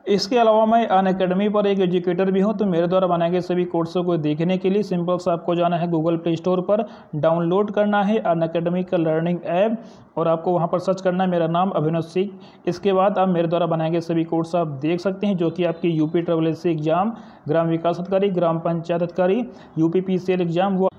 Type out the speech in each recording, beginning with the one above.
इसके अलावा मैं अनअकैडमी पर एक एजुकेटर भी हूं, तो मेरे द्वारा बनाए गए सभी कोर्सों को देखने के लिए सिंपल सा आपको जाना है गूगल प्ले स्टोर पर, डाउनलोड करना है अनअकैडमी का लर्निंग ऐप और आपको वहां पर सर्च करना है मेरा नाम अभिनव सिंह। इसके बाद आप मेरे द्वारा बनाए गए सभी कोर्स आप देख सकते हैं, जो कि आपकी यूपी SSC एग्जाम, ग्राम विकास अधिकारी, ग्राम पंचायत अधिकारी, यूपी PCL एग्जाम, वो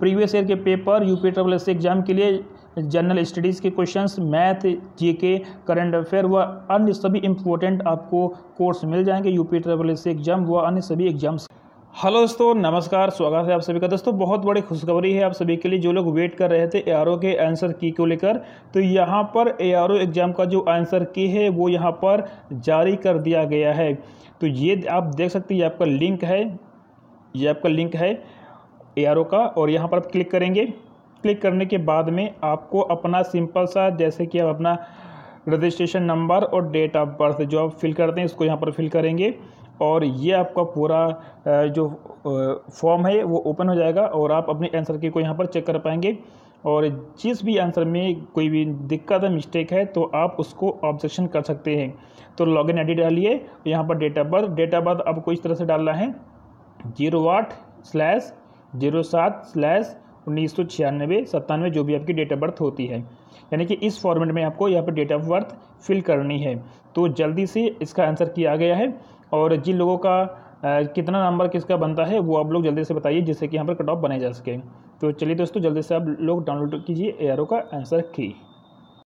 प्रीवियस ईयर के पेपर, यूपी SSC एग्जाम के लिए जनरल स्टडीज़ के questions, math, GK, current affair व अन्य सभी इंपॉर्टेंट आपको कोर्स मिल जाएंगे यूपी SSC एग्जाम व अन्य सभी एग्जाम्स। हेलो दोस्तों, नमस्कार, स्वागत है आप सभी का। दोस्तों बहुत बड़ी खुशखबरी है आप सभी के लिए, जो लोग वेट कर रहे थे ARO के आंसर की को लेकर, तो यहाँ पर ARO एग्जाम का जो आंसर की है वो यहाँ पर जारी कर दिया गया है। तो ये आप देख सकते हैं, ये आपका लिंक है ARO का, और यहाँ पर आप क्लिक करेंगे। क्लिक करने के बाद में आपको अपना सिंपल सा, जैसे कि आप अपना रजिस्ट्रेशन नंबर और डेट ऑफ बर्थ जो आप फिल करते हैं इसको यहाँ पर फिल करेंगे, और ये आपका पूरा जो फॉर्म है वो ओपन हो जाएगा और आप अपने आंसर की को यहाँ पर चेक कर पाएंगे। और जिस भी आंसर में कोई भी दिक्कत है, मिस्टेक है, तो आप उसको ऑब्जेक्शन कर सकते हैं। तो लॉगिन ID डालिए, यहाँ पर डेट ऑफ बर्थ आपको इस तरह से डालना है 08/07/1996 जो भी आपकी डेट ऑफ बर्थ होती है, यानी कि इस फॉर्मेट में आपको यहाँ पर डेट ऑफ बर्थ फिल करनी है। तो जल्दी से इसका आंसर किया गया है, और जिन लोगों का कितना नंबर किसका बनता है वो आप लोग जल्दी से बताइए, जिससे कि यहाँ पर कट ऑफ बनाई जा सके। तो चलिए दोस्तों, जल्दी से आप लोग डाउनलोड कीजिए ARO का आंसर की।